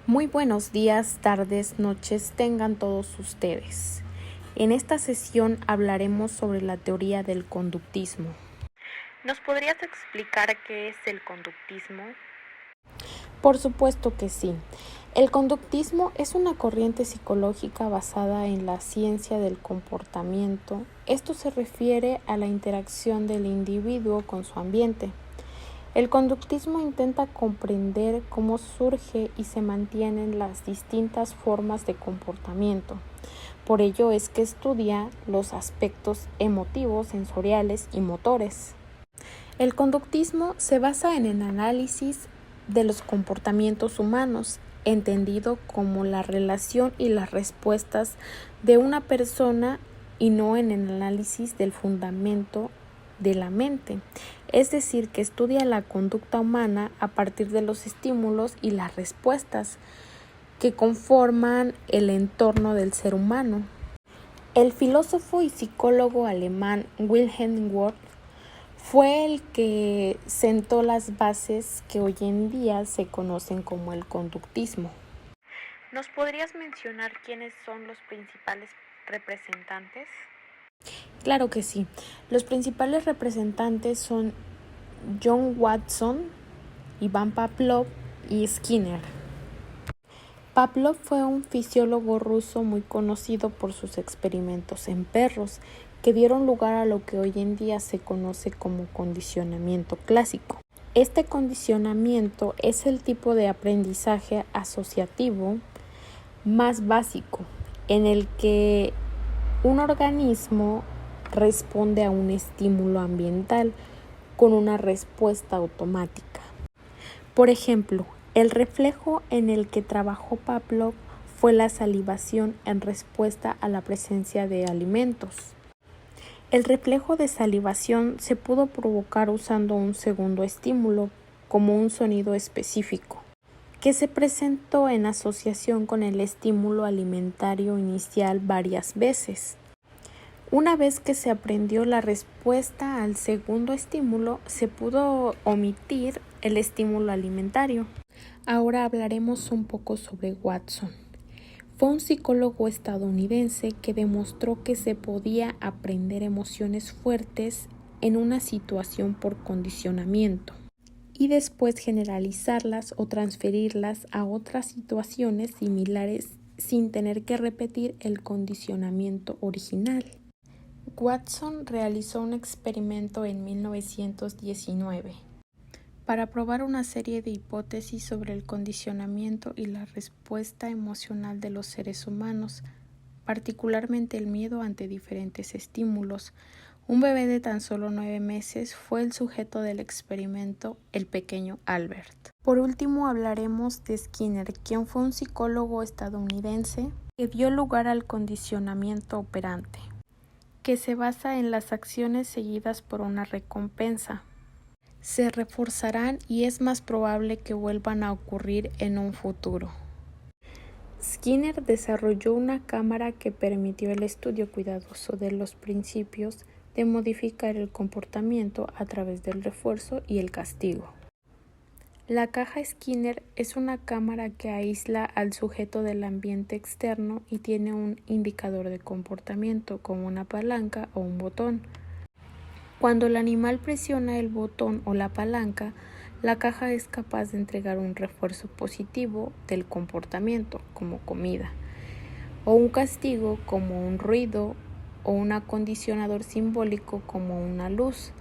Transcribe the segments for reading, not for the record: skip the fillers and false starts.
Muy buenos días, tardes, noches tengan todos ustedes. En esta sesión hablaremos sobre la teoría del conductismo. ¿Nos podrías explicar qué es el conductismo? Por supuesto que sí. El conductismo es una corriente psicológica basada en la ciencia del comportamiento. Esto se refiere a la interacción del individuo con su ambiente. El conductismo intenta comprender cómo surge y se mantienen las distintas formas de comportamiento. Por ello es que estudia los aspectos emotivos, sensoriales y motores. El conductismo se basa en el análisis de los comportamientos humanos, entendido como la relación y las respuestas de una persona y no en el análisis del fundamento de la mente, es decir, que estudia la conducta humana a partir de los estímulos y las respuestas que conforman el entorno del ser humano. El filósofo y psicólogo alemán Wilhelm Wundt fue el que sentó las bases que hoy en día se conocen como el conductismo. ¿Nos podrías mencionar quiénes son los principales representantes? Claro que sí. Los principales representantes son John Watson, Ivan Pavlov y Skinner. Pavlov fue un fisiólogo ruso muy conocido por sus experimentos en perros, que dieron lugar a lo que hoy en día se conoce como condicionamiento clásico. Este condicionamiento es el tipo de aprendizaje asociativo más básico, en el que un organismo responde a un estímulo ambiental con una respuesta automática. Por ejemplo, el reflejo en el que trabajó Pavlov fue la salivación en respuesta a la presencia de alimentos. El reflejo de salivación se pudo provocar usando un segundo estímulo, como un sonido específico, que se presentó en asociación con el estímulo alimentario inicial varias veces. Una vez que se aprendió la respuesta al segundo estímulo, se pudo omitir el estímulo alimentario. Ahora hablaremos un poco sobre Watson. Fue un psicólogo estadounidense que demostró que se podía aprender emociones fuertes en una situación por condicionamiento y después generalizarlas o transferirlas a otras situaciones similares sin tener que repetir el condicionamiento original. Watson realizó un experimento en 1919 para probar una serie de hipótesis sobre el condicionamiento y la respuesta emocional de los seres humanos, particularmente el miedo ante diferentes estímulos. Un bebé de tan solo 9 meses fue el sujeto del experimento, el pequeño Albert. Por último hablaremos de Skinner, quien fue un psicólogo estadounidense que dio lugar al condicionamiento operante, que se basa en las acciones seguidas por una recompensa. Se reforzarán y es más probable que vuelvan a ocurrir en un futuro. Skinner desarrolló una cámara que permitió el estudio cuidadoso de los principios de modificar el comportamiento a través del refuerzo y el castigo. La caja Skinner es una cámara que aísla al sujeto del ambiente externo y tiene un indicador de comportamiento como una palanca o un botón. Cuando el animal presiona el botón o la palanca, la caja es capaz de entregar un refuerzo positivo del comportamiento, como comida, o un castigo, como un ruido, o un acondicionador simbólico, como una luz,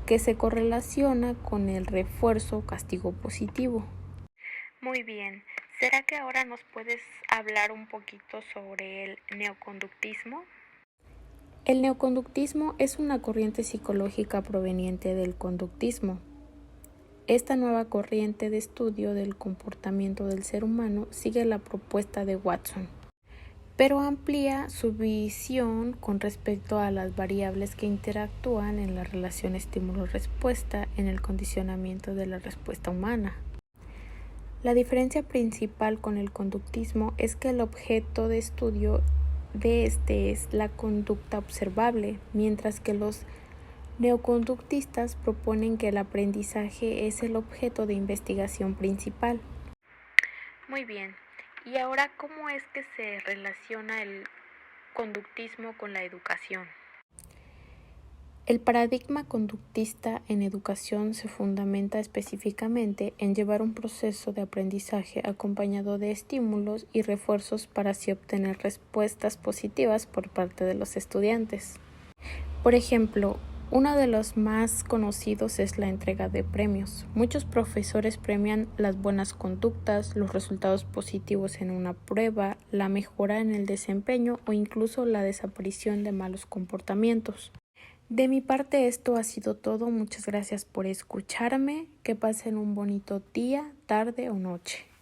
que se correlaciona con el refuerzo o castigo positivo. Muy bien. ¿Será que ahora nos puedes hablar un poquito sobre el neoconductismo? El neoconductismo es una corriente psicológica proveniente del conductismo. Esta nueva corriente de estudio del comportamiento del ser humano sigue la propuesta de Watson, pero amplía su visión con respecto a las variables que interactúan en la relación estímulo-respuesta en el condicionamiento de la respuesta humana. La diferencia principal con el conductismo es que el objeto de estudio de este es la conducta observable, mientras que los neoconductistas proponen que el aprendizaje es el objeto de investigación principal. Muy bien. ¿Y ahora cómo es que se relaciona el conductismo con la educación? El paradigma conductista en educación se fundamenta específicamente en llevar un proceso de aprendizaje acompañado de estímulos y refuerzos para así obtener respuestas positivas por parte de los estudiantes. Por ejemplo, uno de los más conocidos es la entrega de premios. Muchos profesores premian las buenas conductas, los resultados positivos en una prueba, la mejora en el desempeño o incluso la desaparición de malos comportamientos. De mi parte esto ha sido todo. Muchas gracias por escucharme. Que pasen un bonito día, tarde o noche.